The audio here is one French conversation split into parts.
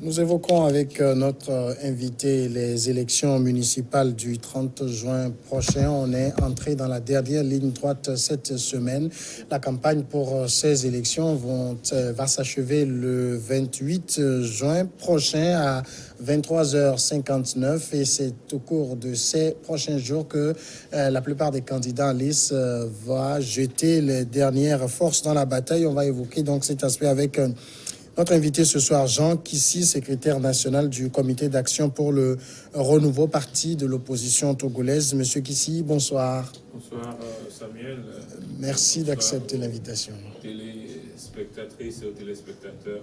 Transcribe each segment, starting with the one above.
Nous évoquons avec notre invité les élections municipales du 30 juin prochain. On est entré dans la dernière ligne droite cette semaine. La campagne pour ces élections va s'achever le 28 juin prochain à 23h59 et c'est au cours de ces prochains jours que la plupart des candidats en lice va jeter les dernières forces dans la bataille. On va évoquer donc cet aspect avec notre invité ce soir, Jean Kissi, secrétaire national du comité d'action pour le renouveau parti de l'opposition togolaise. Monsieur Kissi, bonsoir. Bonsoir Samuel. Merci d'accepter l'invitation. Téléspectatrices et aux téléspectateurs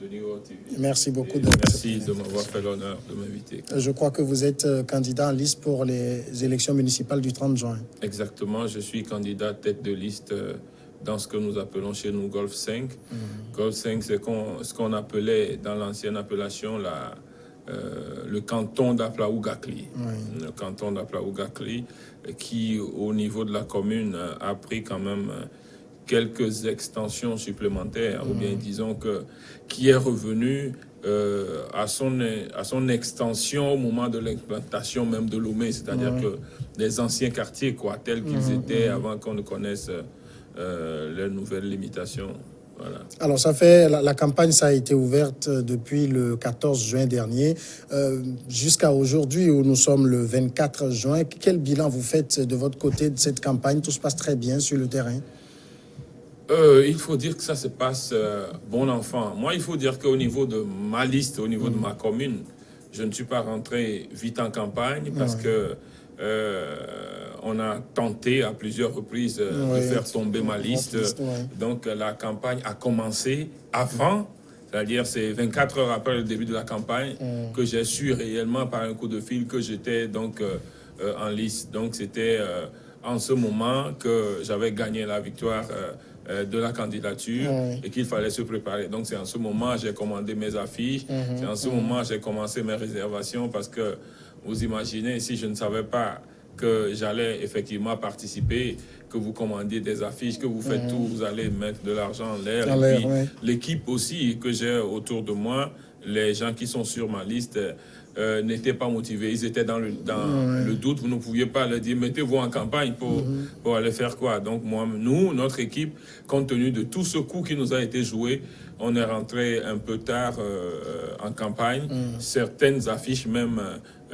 de New York TV. Merci beaucoup. Merci de m'avoir fait l'honneur de m'inviter. Je crois que vous êtes candidat en liste pour les élections municipales du 30 juin. Exactement, je suis candidat tête de liste dans ce que nous appelons chez nous Golf 5. Golf 5, c'est ce qu'on appelait dans l'ancienne appellation le canton d'Aplaougakli. Le canton d'Aplaougakli qui, au niveau de la commune, a pris quand même quelques extensions supplémentaires, ou bien disons qui est revenu à son extension au moment de l'implantation même de Lomé, c'est-à-dire que les anciens quartiers, tels qu'ils étaient avant qu'on ne connaisse les nouvelles limitations. Voilà. Alors, la campagne, ça a été ouverte depuis le 14 juin dernier jusqu'à aujourd'hui où nous sommes le 24 juin. Quel bilan vous faites de votre côté de cette campagne? Tout se passe très bien sur le terrain? Il faut dire que ça se passe bon enfant. Moi, il faut dire qu'au niveau de ma liste, au niveau de ma commune, je ne suis pas rentré vite en campagne parce que on a tenté à plusieurs reprises de faire tomber ma liste. Donc, la campagne a commencé avant, c'est-à-dire c'est 24 heures après le début de la campagne que j'ai su réellement par un coup de fil que j'étais donc en liste. Donc, c'était en ce moment que j'avais gagné la victoire de la candidature et qu'il fallait se préparer. Donc, c'est en ce moment que j'ai commandé mes affiches. C'est en ce moment que j'ai commencé mes réservations parce que vous imaginez, si je ne savais pas que j'allais effectivement participer, que vous commandiez des affiches, que vous faites tout, vous allez mettre de l'argent en l'air. Et puis, l'équipe aussi que j'ai autour de moi, les gens qui sont sur ma liste, n'étaient pas motivés. Ils étaient dans le doute. Vous ne pouviez pas leur dire, mettez-vous en campagne pour aller faire quoi. Donc, notre équipe, compte tenu de tout ce coup qui nous a été joué, on est rentré un peu tard en campagne. Certaines affiches même,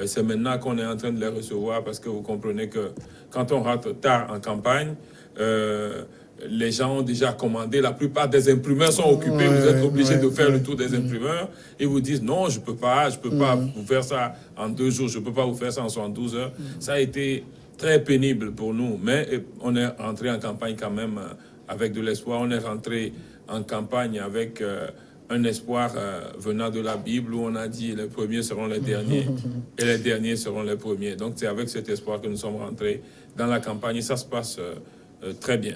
c'est maintenant qu'on est en train de les recevoir parce que vous comprenez que quand on rentre tard en campagne, les gens ont déjà commandé. La plupart des imprimeurs sont occupés. Vous êtes obligé de faire le tour des imprimeurs. Ils vous disent non, je peux pas vous faire ça en 2 jours. Je peux pas vous faire ça en 72 heures. Ça a été très pénible pour nous. Mais on est rentré en campagne quand même avec de l'espoir. On est rentré en campagne avec un espoir venant de la Bible où on a dit les premiers seront les derniers et les derniers seront les premiers. Donc c'est avec cet espoir que nous sommes rentrés dans la campagne et ça se passe très bien.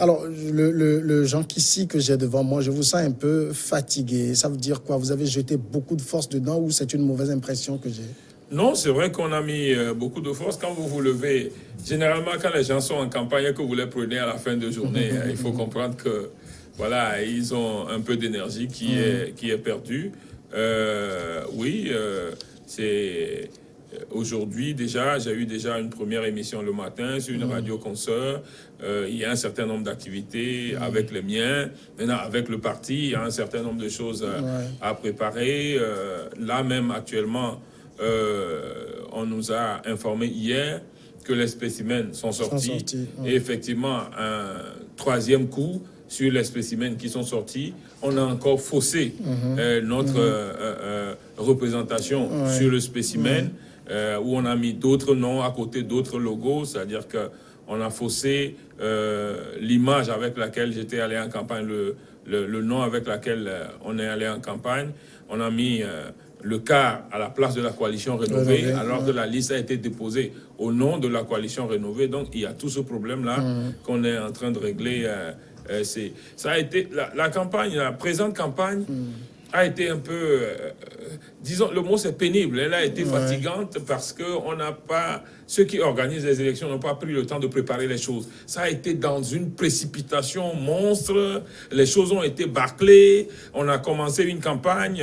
Alors, le Jean Kissi que j'ai devant moi, je vous sens un peu fatigué. Ça veut dire quoi? Vous avez jeté beaucoup de force dedans ou c'est une mauvaise impression que j'ai? Non, c'est vrai qu'on a mis beaucoup de force. Quand vous vous levez, généralement quand les gens sont en campagne et que vous les prenez à la fin de journée, il faut comprendre que voilà, ils ont un peu d'énergie qui est perdue. C'est aujourd'hui déjà, j'ai eu déjà une première émission le matin sur une radio consoeur. Il y a un certain nombre d'activités avec les miens. Maintenant, avec le parti, il y a un certain nombre de choses à préparer. Là même, actuellement, on nous a informé hier que les spécimens sont sortis. Et effectivement, un 3e coup sur les spécimens qui sont sortis, on a encore faussé notre représentation sur le spécimen, où on a mis d'autres noms à côté d'autres logos, c'est-à-dire qu'on a faussé l'image avec laquelle j'étais allé en campagne, le nom avec lequel on est allé en campagne. On a mis le quart à la place de la coalition rénovée, alors que la liste a été déposée au nom de la coalition rénovée. Donc, il y a tout ce problème-là qu'on est en train de régler. Ça a été la campagne, la présente campagne a été un peu, disons, le mot c'est pénible. Elle a été fatigante parce que ceux qui organisent les élections n'ont pas pris le temps de préparer les choses. Ça a été dans une précipitation monstre. Les choses ont été bâclées. On a commencé une campagne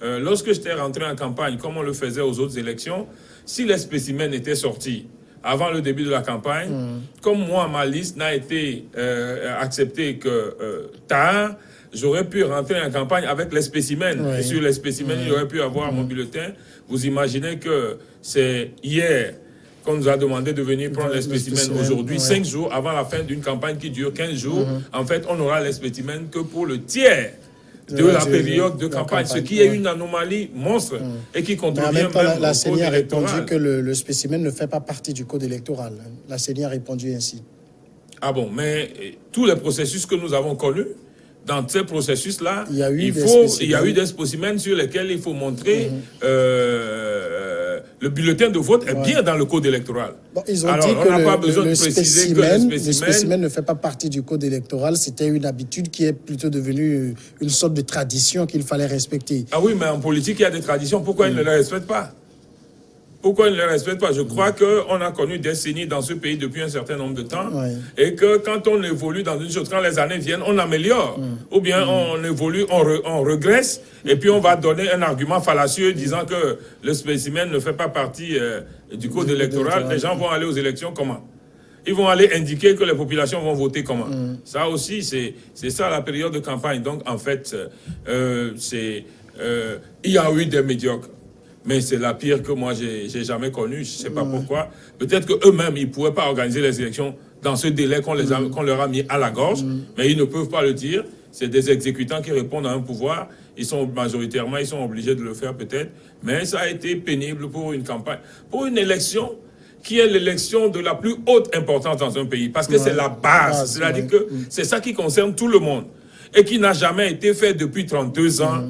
lorsque j'étais rentré en campagne, comme on le faisait aux autres élections, si les spécimens étaient sortis avant le début de la campagne, comme moi, ma liste n'a été acceptée que tard, j'aurais pu rentrer en campagne avec les spécimens. Oui. Et sur les spécimens, il aurait pu avoir mon bulletin. Vous imaginez que c'est hier qu'on nous a demandé de venir prendre les spécimens aujourd'hui, 5 jours avant la fin d'une campagne qui dure 15 jours. En fait, on n'aura les spécimens que pour le tiers de la période de campagne, ce qui est une anomalie monstre et qui contrevient en même temps, même la au CENI code a répondu électoral. que le spécimen ne fait pas partie du code électoral. La CENI a répondu ainsi. Ah bon, mais tous les processus que nous avons connus, dans ces processus-là, il y a eu des spécimens sur lesquels il faut montrer le bulletin de vote est bien dans le code électoral. Bon, ils ont Alors, dit on que n'a pas besoin de préciser que le spécimen ne fait pas partie du code électoral. C'était une habitude qui est plutôt devenue une sorte de tradition qu'il fallait respecter. Ah oui, mais en politique, il y a des traditions. Pourquoi ils ne les respectent pas? Pourquoi ils ne les respectent pas? Je crois qu'on a connu des décennies dans ce pays depuis un certain nombre de temps et que quand on évolue dans une chose, quand les années viennent, on améliore. Ou bien on évolue, on regresse et puis on va donner un argument fallacieux disant que le spécimen ne fait pas partie du code électoral. Les gens vont aller aux élections comment? Ils vont aller indiquer que les populations vont voter comment? Ça aussi, c'est ça la période de campagne. Donc en fait, il y a eu des médiocres. Mais c'est la pire que moi j'ai jamais connue. Je ne sais pas pourquoi. Peut-être qu'eux-mêmes, ils ne pourraient pas organiser les élections dans ce délai qu'on leur a mis à la gorge. Mais ils ne peuvent pas le dire. C'est des exécutants qui répondent à un pouvoir. Ils sont majoritairement, ils sont obligés de le faire peut-être. Mais ça a été pénible pour une campagne. Pour une élection qui est l'élection de la plus haute importance dans un pays. Parce que c'est la base. C'est-à-dire que c'est ça qui concerne tout le monde. Et qui n'a jamais été fait depuis 32 ans.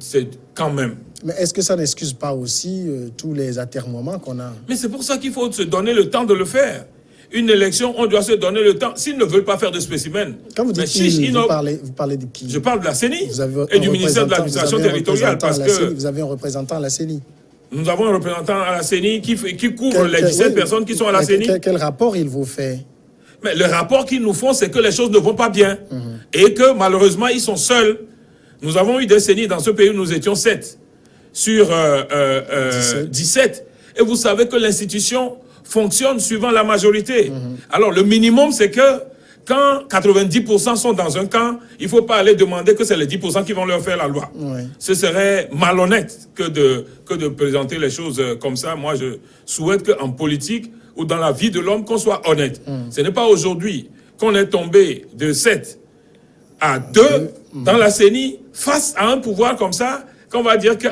C'est quand même... Mais est-ce que ça n'excuse pas aussi tous les atermoiements qu'on a? Mais c'est pour ça qu'il faut se donner le temps de le faire. Une élection, on doit se donner le temps. S'ils ne veulent pas faire de spécimens... Quand vous dites vous parlez de qui? Je parle de la CENI et du ministère de l'administration territoriale. Parce que vous avez un représentant à la CENI. Nous avons un représentant à la CENI qui couvre les 17 personnes qui sont à la CENI. Quel rapport il vous fait? Mais le rapport qu'ils nous font, c'est que les choses ne vont pas bien. Et que malheureusement, ils sont seuls. Nous avons eu des CENI dans ce pays où nous étions 7 sur 17. Et vous savez que l'institution fonctionne suivant la majorité. Alors, le minimum, c'est que quand 90% sont dans un camp, il ne faut pas aller demander que c'est les 10% qui vont leur faire la loi. Ce serait malhonnête que de présenter les choses comme ça. Moi, je souhaite qu'en politique ou dans la vie de l'homme, qu'on soit honnête. Ce n'est pas aujourd'hui qu'on est tombé de 7 à 2 dans la CENI face à un pouvoir comme ça, qu'on va dire que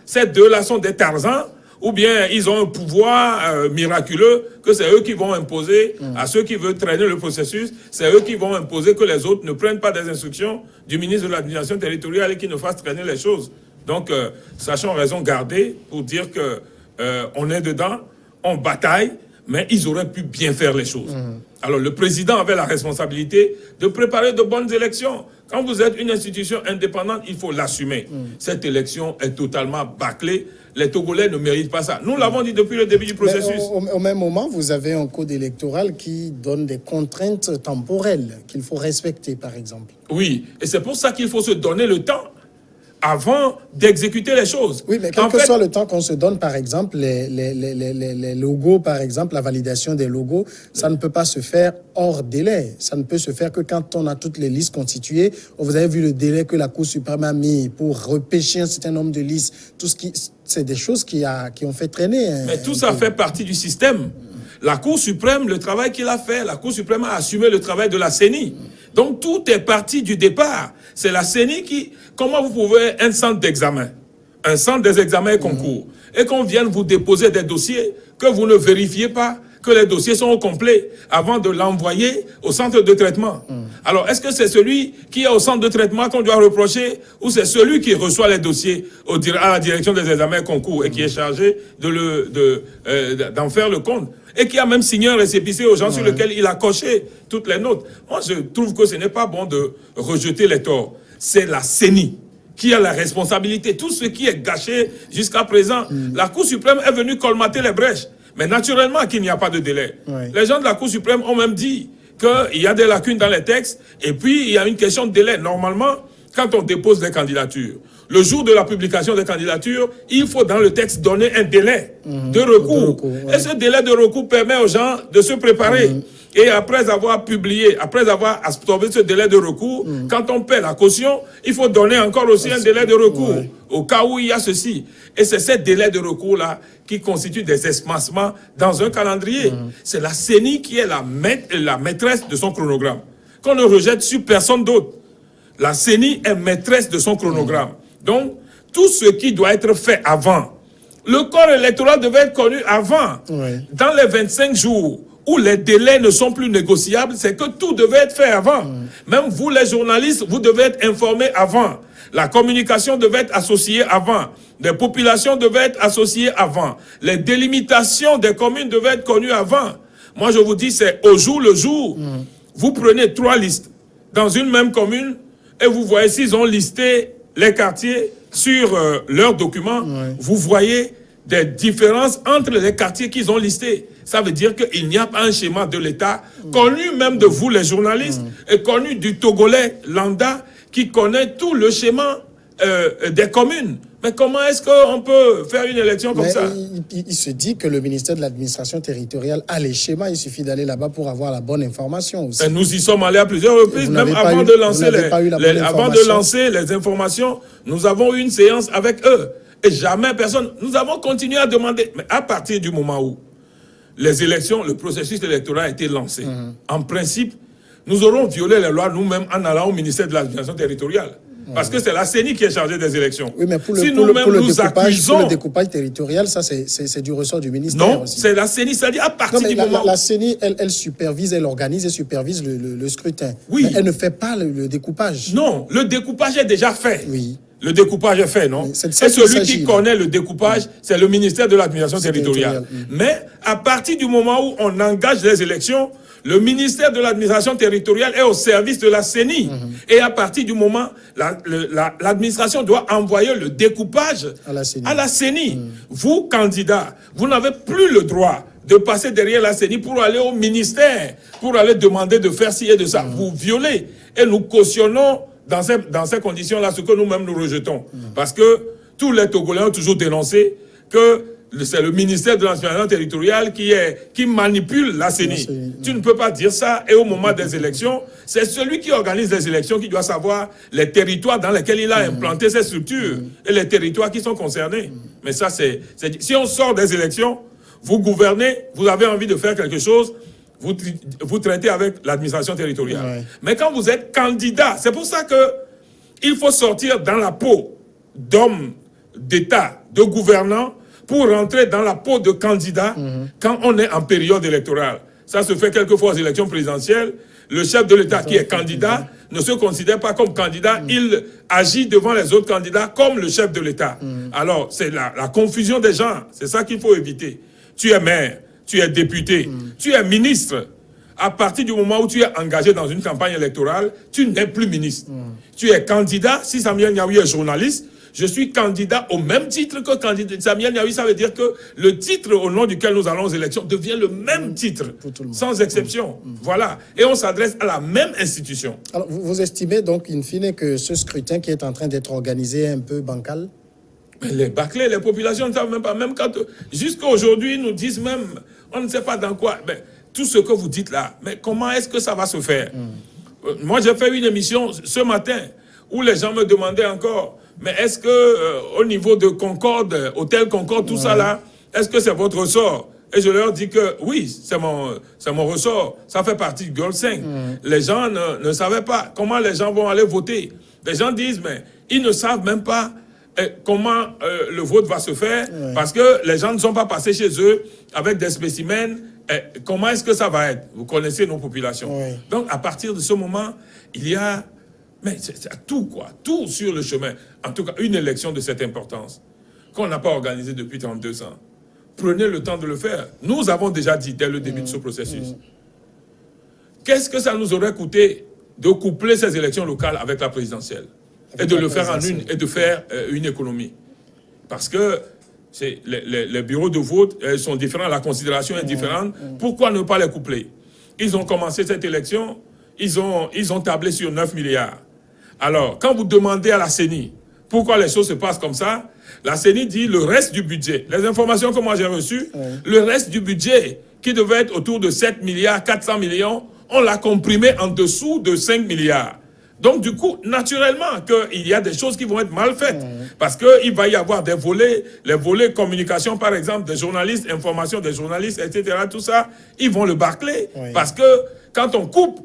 ces deux-là sont des Tarzans, ou bien ils ont un pouvoir miraculeux, que c'est eux qui vont imposer à ceux qui veulent traîner le processus, c'est eux qui vont imposer que les autres ne prennent pas des instructions du ministre de l'administration territoriale et qui ne fassent traîner les choses. Donc, sachons raison garder pour dire que on est dedans, on bataille, mais ils auraient pu bien faire les choses. Alors, le président avait la responsabilité de préparer de bonnes élections. Quand vous êtes une institution indépendante, il faut l'assumer. Cette élection est totalement bâclée. Les Togolais ne méritent pas ça. Nous l'avons dit depuis le début du processus. Au même moment, vous avez un code électoral qui donne des contraintes temporelles qu'il faut respecter, par exemple. Oui, et c'est pour ça qu'il faut se donner le temps avant d'exécuter les choses. Oui, mais quel que soit le temps qu'on se donne, par exemple, les logos, par exemple, la validation des logos, ça ne peut pas se faire hors délai. Ça ne peut se faire que quand on a toutes les listes constituées. Vous avez vu le délai que la Cour suprême a mis pour repêcher un certain nombre de listes. C'est des choses qui ont fait traîner. Mais tout ça fait partie du système. La Cour suprême, le travail qu'il a fait, la Cour suprême a assumé le travail de la CENI. Donc tout est parti du départ. C'est la CENI qui... Comment vous pouvez un centre d'examen, un centre des examens et concours, et qu'on vienne vous déposer des dossiers que vous ne vérifiez pas, que les dossiers sont au complet avant de l'envoyer au centre de traitement. Alors, est-ce que c'est celui qui est au centre de traitement qu'on doit reprocher ou c'est celui qui reçoit les dossiers à la direction des examens et concours et qui est chargé d'en faire le compte et qui a même signé un récépissé aux gens sur lequel il a coché toutes les notes? Moi, je trouve que ce n'est pas bon de rejeter les torts. C'est la CENI qui a la responsabilité. Tout ce qui est gâché jusqu'à présent, la Cour suprême est venue colmater les brèches. Mais naturellement qu'il n'y a pas de délai. Les gens de la Cour suprême ont même dit qu'il y a des lacunes dans les textes et puis il y a une question de délai. Normalement, quand on dépose des candidatures, le jour de la publication des candidatures, il faut dans le texte donner un délai de recours. Et ce délai de recours permet aux gens de se préparer. Et après avoir publié, après avoir absorbé ce délai de recours, quand on paie la caution, il faut donner encore aussi un délai de recours, au cas où il y a ceci. Et c'est ce délai de recours-là qui constitue des espacements dans un calendrier. C'est la CENI qui est la maîtresse de son chronogramme, qu'on ne rejette sur personne d'autre. La CENI est maîtresse de son chronogramme. Donc, tout ce qui doit être fait avant, le corps électoral devait être connu avant, dans les 25 jours, où les délais ne sont plus négociables, c'est que tout devait être fait avant. Même vous, les journalistes, vous devez être informés avant. La communication devait être associée avant. Les populations devaient être associées avant. Les délimitations des communes devaient être connues avant. Moi, je vous dis, c'est au jour le jour. Vous prenez 3 listes dans une même commune et vous voyez s'ils ont listé les quartiers sur leurs documents. Vous voyez des différences entre les quartiers qu'ils ont listés. Ça veut dire qu'il n'y a pas un schéma de l'État connu même de vous, les journalistes, et connu du Togolais lambda qui connaît tout le schéma des communes. Mais comment est-ce qu'on peut faire une élection comme ça? Il se dit que le ministère de l'administration territoriale a les schémas. Il suffit d'aller là-bas pour avoir la bonne information aussi. Et nous y sommes allés à plusieurs reprises, même avant de lancer les informations. Nous avons eu une séance avec eux. Et jamais personne... Nous avons continué à demander. Mais à partir du moment où les élections, le processus électoral a été lancé, en principe, nous aurons violé les lois nous-mêmes en allant au ministère de l'administration territoriale. Parce que c'est la CENI qui est chargée des élections. Oui, mais pour le découpage territorial, ça c'est du ressort du ministère. Non, c'est la CENI, c'est-à-dire à partir du moment... La CENI, elle supervise, elle organise et supervise le scrutin. Oui. Mais elle ne fait pas le découpage. Non, le découpage est déjà fait. Oui. Le découpage est fait, non? Et celui qui connaît le découpage, c'est le ministère de l'administration territoriale. Mais à partir du moment où on engage les élections, le ministère de l'administration territoriale est au service de la CENI. Et à partir du moment, l'administration doit envoyer le découpage à la CENI. Vous, candidats, vous n'avez plus le droit de passer derrière la CENI pour aller au ministère, pour aller demander de faire ci et de ça. Vous violez. Et nous cautionnons dans ces conditions-là ce que nous-mêmes nous rejetons. Parce que tous les Togolais ont toujours dénoncé que c'est le ministère de l'administration territoriale qui manipule la CENI. Tu ne peux pas dire ça. Et au moment des élections, c'est celui qui organise les élections qui doit savoir les territoires dans lesquels il a implanté ses structures et les territoires qui sont concernés. Mais ça, si on sort des élections, vous gouvernez, vous avez envie de faire quelque chose, vous traitez avec l'administration territoriale. Mais quand vous êtes candidat, c'est pour ça que il faut sortir dans la peau d'homme d'État, de gouvernant, pour rentrer dans la peau de candidat quand on est en période électorale. Ça se fait quelquefois aux élections présidentielles. Le chef de l'État qui est candidat ne se considère pas comme candidat, il agit devant les autres candidats comme le chef de l'État. Alors, c'est la confusion des gens, c'est ça qu'il faut éviter. Tu es maire, tu es député, tu es ministre. À partir du moment où tu es engagé dans une campagne électorale, tu n'es plus ministre. Tu es candidat. Si Samuel Niaoui est journaliste, je suis candidat au même titre que candidat. Samuel Niaoui, ça veut dire que le titre au nom duquel nous allons aux élections devient le même titre, sans exception. Voilà. Et on s'adresse à la même institution. Alors, vous estimez donc, in fine, que ce scrutin qui est en train d'être organisé est un peu bancal? Les bâclés, les populations ne savent même pas. Même quand, jusqu'à aujourd'hui, nous disent même, on ne sait pas dans quoi. Mais tout ce que vous dites là, mais comment est-ce que ça va se faire? Moi, j'ai fait une émission ce matin où les gens me demandaient encore, mais est-ce que au niveau de Concorde, Hôtel Concorde, tout ça là, est-ce que c'est votre ressort? Et je leur dis que oui, c'est mon ressort. Ça fait partie du Gold 5. Les gens ne savaient pas comment les gens vont aller voter. Les gens disent, mais ils ne savent même pas comment le vote va se faire parce que les gens ne sont pas passés chez eux avec des spécimens. Comment est-ce que ça va être? Vous connaissez nos populations. Donc, à partir de ce moment, il y a... Mais c'est tout, quoi. Tout sur le chemin. En tout cas, une élection de cette importance qu'on n'a pas organisée depuis 32 ans. Prenez le temps de le faire. Nous avons déjà dit dès le début de ce processus. Qu'est-ce que ça nous aurait coûté de coupler ces élections locales avec la présidentielle? Et de le faire en une, et de faire une économie. Parce que les bureaux de vote sont différents, la considération est différente. Pourquoi ne pas les coupler? Ils ont commencé cette élection, ils ont tablé sur 9 milliards. Alors, quand vous demandez à la CENI pourquoi les choses se passent comme ça, la CENI dit le reste du budget. Les informations que moi j'ai reçues, le reste du budget qui devait être autour de 7 milliards, 400 millions, on l'a comprimé en dessous de 5 milliards. Donc, du coup, naturellement, qu'il y a des choses qui vont être mal faites. Parce qu'il va y avoir des volets, les volets communication, par exemple, des journalistes, information des journalistes, etc. Tout ça, ils vont le bâcler. Parce que quand on coupe,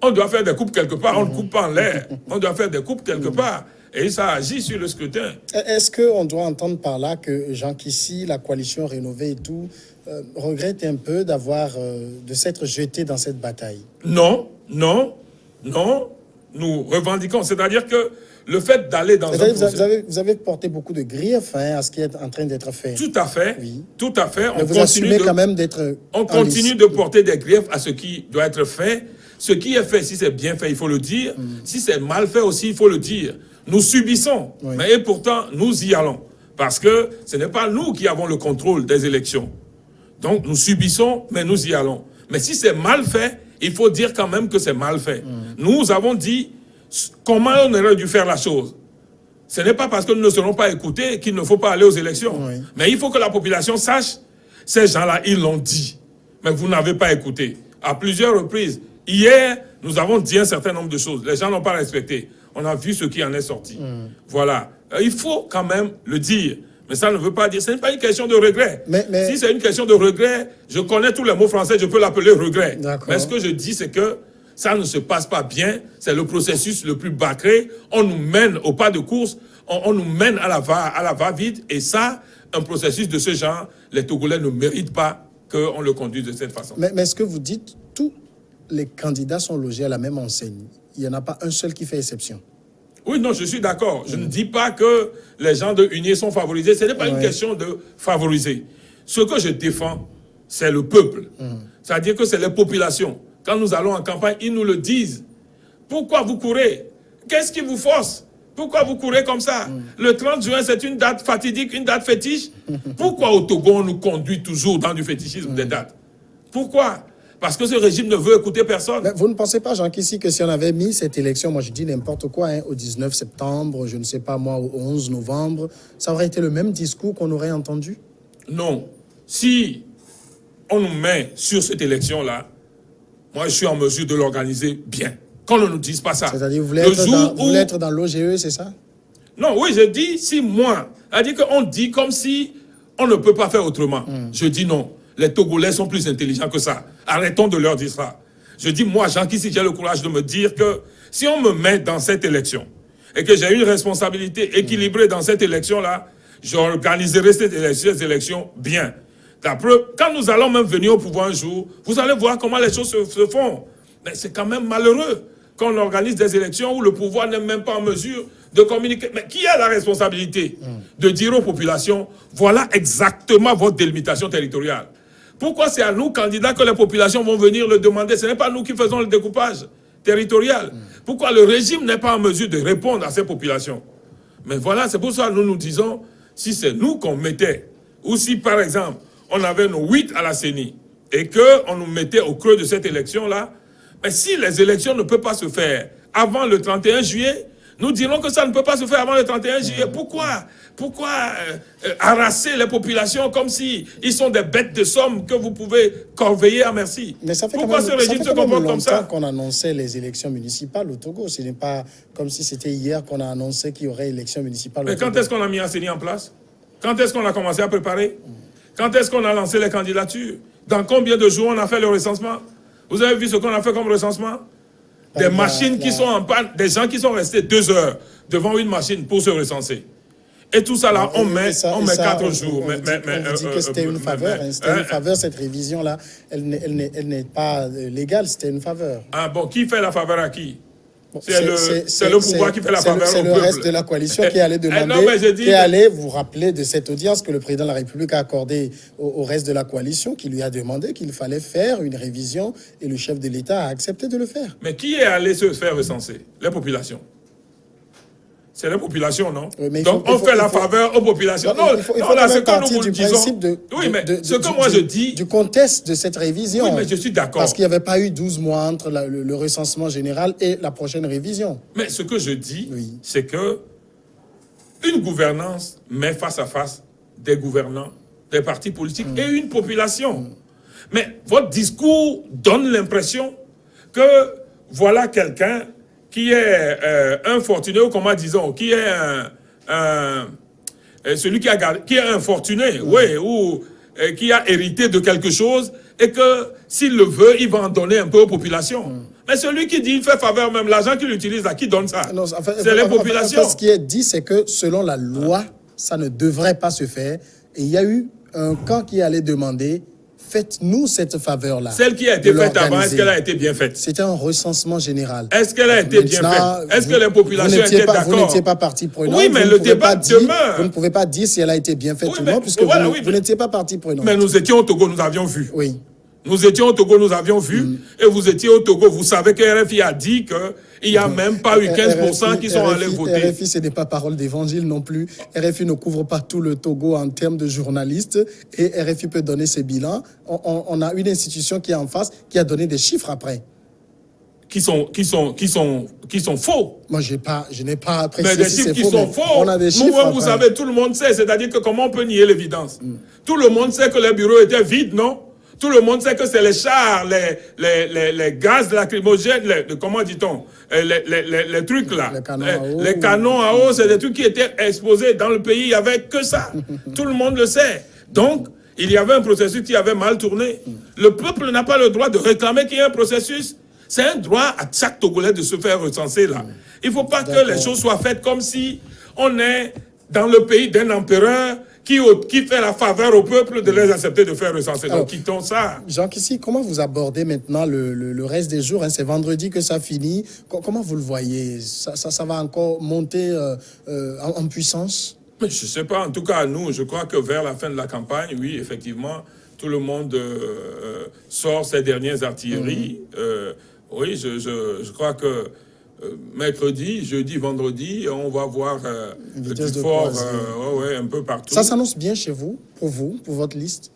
on doit faire des coupes quelque part. On ne coupe pas en l'air. On doit faire des coupes quelque part. Et ça agit sur le scrutin. Est-ce qu'on doit entendre par là que Jean Kissi, la coalition rénovée et tout, regrette un peu de s'être jeté dans cette bataille? Non, non, non. Nous revendiquons. C'est-à-dire que le fait d'aller dans un procès... Vous avez porté beaucoup de griefs à ce qui est en train d'être fait. Tout à fait. Oui. Tout à fait. Mais vous assumez quand même d'être... On continue de porter des griefs à ce qui doit être fait. Ce qui est fait, si c'est bien fait, il faut le dire. Si c'est mal fait aussi, il faut le dire. Nous subissons, mais pourtant, nous y allons. Parce que ce n'est pas nous qui avons le contrôle des élections. Donc, nous subissons, mais nous y allons. Mais si c'est mal fait, il faut dire quand même que c'est mal fait. Nous avons dit comment on aurait dû faire la chose. Ce n'est pas parce que nous ne serons pas écoutés qu'il ne faut pas aller aux élections. Mais il faut que la population sache, ces gens-là, ils l'ont dit. Mais vous n'avez pas écouté. À plusieurs reprises. Hier, nous avons dit un certain nombre de choses. Les gens n'ont pas respecté. On a vu ce qui en est sorti. Voilà. Il faut quand même le dire. Mais ça ne veut pas dire... Ce n'est pas une question de regret. Si c'est une question de regret, je connais tous les mots français, je peux l'appeler regret. Mais ce que je dis, c'est que ça ne se passe pas bien. C'est le processus le plus bâclé. On nous mène au pas de course. On nous mène à la va-vite. Et ça, un processus de ce genre, les Togolais ne méritent pas qu'on le conduise de cette façon. Mais ce que vous dites, tous les candidats sont logés à la même enseigne. Il n'y en a pas un seul qui fait exception. Oui, non, je suis d'accord. Je ne dis pas que les gens de Unier sont favorisés. Ce n'est pas une question de favoriser. Ce que je défends, c'est le peuple. C'est-à-dire que c'est les populations. Quand nous allons en campagne, ils nous le disent. Pourquoi vous courez? Qu'est-ce qui vous force? Pourquoi vous courez comme ça? Le 30 juin, c'est une date fatidique, une date fétiche. Pourquoi au Togo, on nous conduit toujours dans du fétichisme des dates? Pourquoi? Parce que ce régime ne veut écouter personne. Mais vous ne pensez pas, Jean Kissi, que si on avait mis cette élection, moi je dis n'importe quoi, au 19 septembre, je ne sais pas moi, au 11 novembre, ça aurait été le même discours qu'on aurait entendu? Non. Si on nous met sur cette élection-là, moi je suis en mesure de l'organiser bien. Qu'on ne nous dise pas ça. C'est-à-dire vous voulez être dans l'OGE, c'est ça? Non, oui, je dis si moi. C'est-à-dire qu'on dit comme si on ne peut pas faire autrement. Je dis non. Les Togolais sont plus intelligents que ça. Arrêtons de leur dire ça. Je dis, moi, Jean Kissi, j'ai le courage de me dire que si on me met dans cette élection et que j'ai une responsabilité équilibrée dans cette élection-là, j'organiserai ces élections bien. La preuve, quand nous allons même venir au pouvoir un jour, vous allez voir comment les choses se font. Mais c'est quand même malheureux qu'on organise des élections où le pouvoir n'est même pas en mesure de communiquer. Mais qui a la responsabilité de dire aux populations, voilà exactement votre délimitation territoriale? Pourquoi c'est à nous, candidats, que les populations vont venir le demander? Ce n'est pas nous qui faisons le découpage territorial. Pourquoi le régime n'est pas en mesure de répondre à ces populations? Mais voilà, c'est pour ça que nous nous disons, si c'est nous qu'on mettait, ou si par exemple, on avait nos 8 à la CENI, et qu'on nous mettait au creux de cette élection-là, mais si les élections ne peuvent pas se faire avant le 31 juillet, nous dirons que ça ne peut pas se faire avant le 31 juillet. Pourquoi harasser les populations comme si ils sont des bêtes de somme que vous pouvez corveiller à merci? Mais ça fait pourquoi ce régime se comporte comme ça? Qu'on annonçait les élections municipales au Togo. Ce n'est pas comme si c'était hier qu'on a annoncé qu'il y aurait élections municipales au Togo. Mais quand est-ce qu'on a mis CENI en place? Quand est-ce qu'on a commencé à préparer? Quand est-ce qu'on a lancé les candidatures? Dans combien de jours on a fait le recensement? Vous avez vu ce qu'on a fait comme recensement? Des machines qui sont en panne, des gens qui sont restés 2 heures devant une machine pour se recenser. Et tout ça là, on met 4 jours. On dit que c'était une faveur. C'était une faveur, cette révision-là. Elle n'est pas légale, c'était une faveur. Ah bon, qui fait la faveur à qui? C'est le pouvoir qui fait la faveur au peuple. C'est le reste de la coalition qui allait demander, qui allait vous rappeler de cette audience que le président de la République a accordée au reste de la coalition, qui lui a demandé qu'il fallait faire une révision et le chef de l'État a accepté de le faire. Mais qui est allé se faire recenser? Les populations. C'est les populations, non? Oui, mais donc, on fait la faveur aux populations. Non, il faut là, c'est comme partir nous vous du le disons. principe Oui, mais ce que moi je dis... Du contexte de cette révision. Oui, mais je suis d'accord. Parce qu'il n'y avait pas eu 12 mois entre le recensement général et la prochaine révision. Mais ce que je dis, Oui. c'est que une gouvernance met face à face des gouvernants, des partis politiques et une population. Mais votre discours donne l'impression que voilà quelqu'un qui est un fortuné, ou comment disons, qui est celui qui est infortuné, oui, ou qui a hérité de quelque chose, et que s'il le veut, il va en donner un peu aux populations. Mais celui qui dit, il fait faveur, même l'argent qu'il utilise, à qui donne ça? C'est les populations. En fait, ce qui est dit, c'est que selon la loi, ça ne devrait pas se faire. Et il y a eu un camp qui allait demander, faites-nous cette faveur-là. Celle qui a été faite avant, est-ce qu'elle a été bien faite? C'était un recensement général. Est-ce qu'elle a été bien faite? Est-ce que les populations étaient d'accord? Vous n'étiez pas partie prenante. Oui, mais le débat demeure. Vous ne pouvez pas dire si elle a été bien faite ou non, puisque vous n'étiez pas partie prenante. Mais nous étions au Togo, nous avions vu. Oui. Nous étions au Togo, nous avions vu, et vous étiez au Togo. Vous savez que RFI a dit qu'il n'y a même pas eu 15% qui sont allés voter. RFI, ce n'est pas parole d'évangile non plus. RFI ne couvre pas tout le Togo en termes de journalistes, et RFI peut donner ses bilans. On a une institution qui est en face, qui a donné des chiffres après. Qui sont faux. Moi, je n'ai pas précisé mais des chiffres qui sont faux. On a des chiffres. Vous savez, tout le monde sait. C'est-à-dire que comment on peut nier l'évidence? Tout le monde sait que les bureaux étaient vides, non? Tout le monde sait que c'est les chars, les gaz lacrymogènes, comment dit-on, les trucs là. Les canons à eau, c'est des trucs qui étaient exposés dans le pays. Il n'y avait que ça. Tout le monde le sait. Donc, il y avait un processus qui avait mal tourné. Le peuple n'a pas le droit de réclamer qu'il y ait un processus. C'est un droit à chaque Togolais de se faire recenser là. Il ne faut pas que les choses soient faites comme si on est dans le pays d'un empereur qui fait la faveur au peuple de les accepter de faire recenser. Donc, quittons ça. Jean Kissi, comment vous abordez maintenant le reste des jours, hein? C'est vendredi que ça finit. Comment vous le voyez? Ça va encore monter en puissance? Mais je ne sais pas. En tout cas, nous, je crois que vers la fin de la campagne, oui, effectivement, tout le monde sort ses dernières artilleries. Oui, je crois que mercredi, jeudi, vendredi, on va voir petit fort un peu partout. Ça s'annonce bien chez vous, pour votre liste?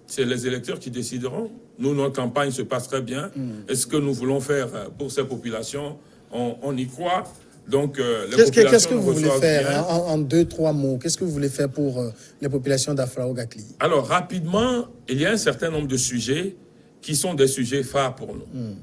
C'est les électeurs qui décideront. Nous, notre campagne se passe très bien. Est-ce que nous voulons faire pour ces populations? On y croit. Donc, qu'est-ce que vous voulez faire en 2-3 mots? Qu'est-ce que vous voulez faire pour les populations d'Afra-Ougakli? Alors, rapidement, il y a un certain nombre de sujets qui sont des sujets phares pour nous.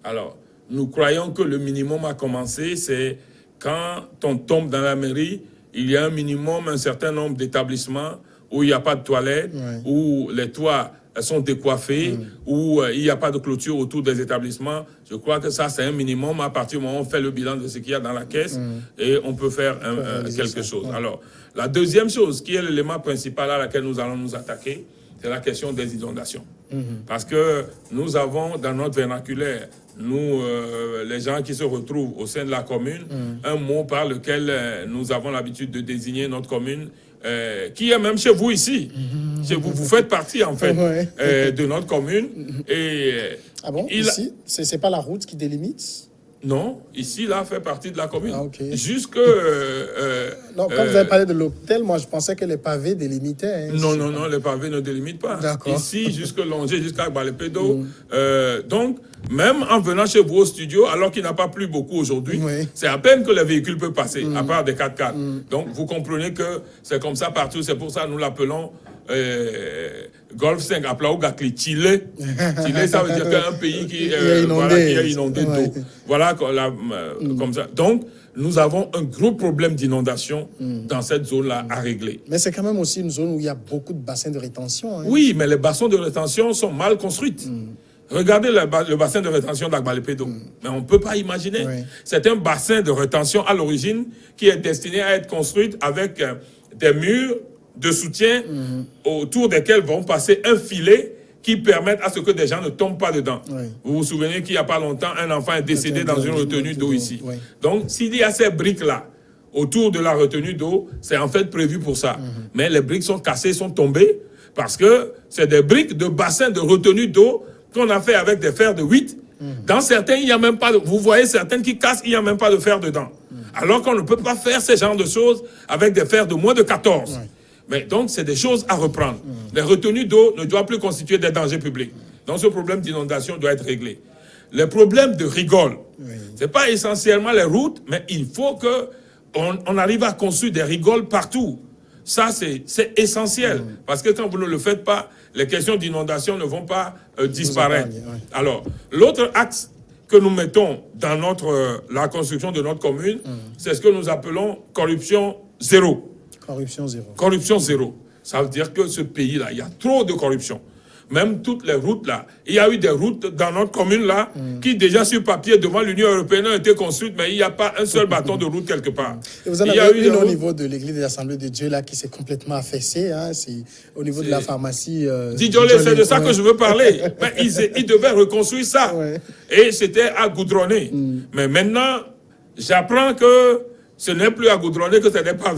Alors, nous croyons que le minimum à commencer, c'est quand on tombe dans la mairie, il y a un minimum, un certain nombre d'établissements où il n'y a pas de toilettes, où les toits sont décoiffés, où il n'y a pas de clôture autour des établissements. Je crois que ça, c'est un minimum. À partir du moment où on fait le bilan de ce qu'il y a dans la caisse, et on peut faire quelque chose. Alors, la deuxième chose, qui est l'élément principal à laquelle nous allons nous attaquer, c'est la question des inondations. Parce que nous avons, dans notre vernaculaire, nous, les gens qui se retrouvent au sein de la commune, un mot par lequel nous avons l'habitude de désigner notre commune, qui est même chez vous ici. Chez vous, vous faites partie, en fait, de notre commune. Et, ah bon? Ici, c'est pas la route qui délimite? Non, ici, là, fait partie de la commune. Ah, okay. Jusque... non, quand vous avez parlé de l'hôtel, moi, je pensais que les pavés délimitaient. Hein, non, les pavés ne délimitent pas. Ici, jusque Longé, jusqu'à Balepédo. Donc, même en venant chez vous au studio, alors qu'il n'a pas plu beaucoup aujourd'hui, c'est à peine que les véhicules peuvent passer, à part des 4x4. Donc, vous comprenez que c'est comme ça partout. C'est pour ça que nous l'appelons... Golfe 5 à Ougakli, Chile. Chile, ça veut dire qu'un pays qui est inondé d'eau. Voilà, comme ça. Donc, nous avons un gros problème d'inondation dans cette zone-là à régler. Mais c'est quand même aussi une zone où il y a beaucoup de bassins de rétention. Hein. Oui, mais les bassins de rétention sont mal construits. Regardez le bassin de rétention d'Agbalepédo. Mais on ne peut pas imaginer. C'est un bassin de rétention à l'origine qui est destiné à être construit avec des murs de soutien autour desquels vont passer un filet qui permettent à ce que des gens ne tombent pas dedans. Vous vous souvenez qu'il n'y a pas longtemps, un enfant est décédé dans une retenue d'eau ici. Donc, s'il y a ces briques-là autour de la retenue d'eau, c'est en fait prévu pour ça. Mais les briques sont cassées, sont tombées, parce que c'est des briques de bassin de retenue d'eau qu'on a fait avec des fers de 8. Dans certains, il n'y a même pas de... Vous voyez certaines qui cassent, il n'y a même pas de fer dedans. Alors qu'on ne peut pas faire ce genre de choses avec des fers de moins de 14. Mais donc, c'est des choses à reprendre. Les retenues d'eau ne doivent plus constituer des dangers publics. Donc, ce problème d'inondation doit être réglé. Les problèmes de rigole, ce n'est pas essentiellement les routes, mais il faut qu'on arrive à construire des rigoles partout. Ça, c'est essentiel. Parce que quand vous ne le faites pas, les questions d'inondation ne vont pas disparaître. Alors, l'autre axe que nous mettons dans la construction de notre commune, c'est ce que nous appelons corruption zéro. Corruption zéro. Corruption zéro. Ça veut dire que ce pays-là, il y a trop de corruption. Même toutes les routes là. Il y a eu des routes dans notre commune là qui déjà sur papier devant l'Union européenne ont été construites, mais il n'y a pas un seul bâton de route quelque part. Et vous en avez une au niveau de l'église de l'Assemblée de Dieu là qui s'est complètement affaissée. Hein, c'est au niveau de la pharmacie. Didjolé, c'est de ça que je veux parler. Mais ils devaient reconstruire ça. Et c'était à goudronner. Mais maintenant, j'apprends que ce n'est plus à goudronner, que ce n'est pas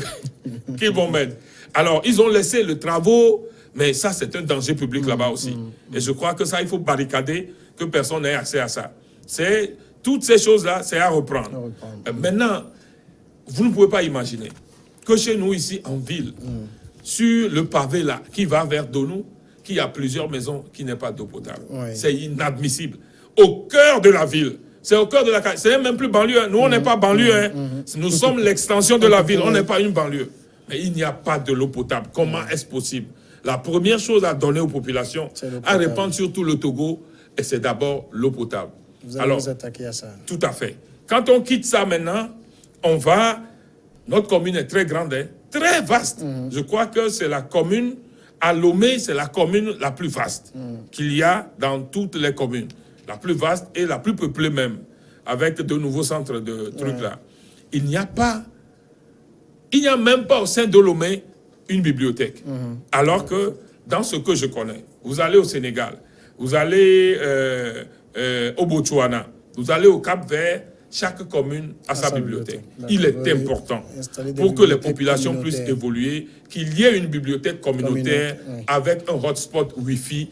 qu'ils vont mettre. Alors, ils ont laissé les travaux. Mais ça, c'est un danger public là-bas aussi. Et je crois que ça, il faut barricader, que personne n'ait accès à ça. Toutes ces choses-là, c'est à reprendre. Maintenant, vous ne pouvez pas imaginer que chez nous, ici, en ville, sur le pavé là, qui va vers Donou, qu'il y a plusieurs maisons qui n'aient pas d'eau potable. C'est inadmissible. Au cœur de la ville. C'est au cœur de la... C'est même plus banlieue. Hein. Nous, on n'est pas banlieue. Hein. Nous sommes l'extension de la ville. On n'est pas une banlieue. Mais il n'y a pas de l'eau potable. Comment est-ce possible? La première chose à donner aux populations, à répandre sur tout le Togo, et c'est d'abord l'eau potable. Vous allez vous attaquer à ça. Tout à fait. Quand on quitte ça maintenant, on va... Notre commune est très grande, hein, très vaste. Je crois que c'est la commune, à Lomé, c'est la commune la plus vaste qu'il y a dans toutes les communes. La plus vaste et la plus peuplée même, avec de nouveaux centres de trucs là. Il n'y a même pas au sein de Lomé une bibliothèque. Alors que, dans ce que je connais, vous allez au Sénégal, vous allez au Botswana, vous allez au Cap-Vert, chaque commune a sa bibliothèque. Il est important, pour que les populations puissent évoluer, qu'il y ait une bibliothèque communautaire avec un hotspot Wi-Fi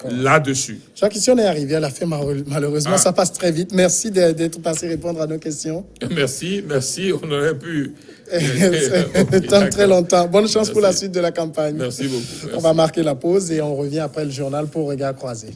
là-dessus. Jacques, ici on est arrivé à la fin, malheureusement, ça passe très vite. Merci d'être passé répondre à nos questions. Merci, on aurait pu... très longtemps. Bonne chance pour la suite de la campagne. Merci beaucoup. Merci. On va marquer la pause et on revient après le journal pour Regard croisé.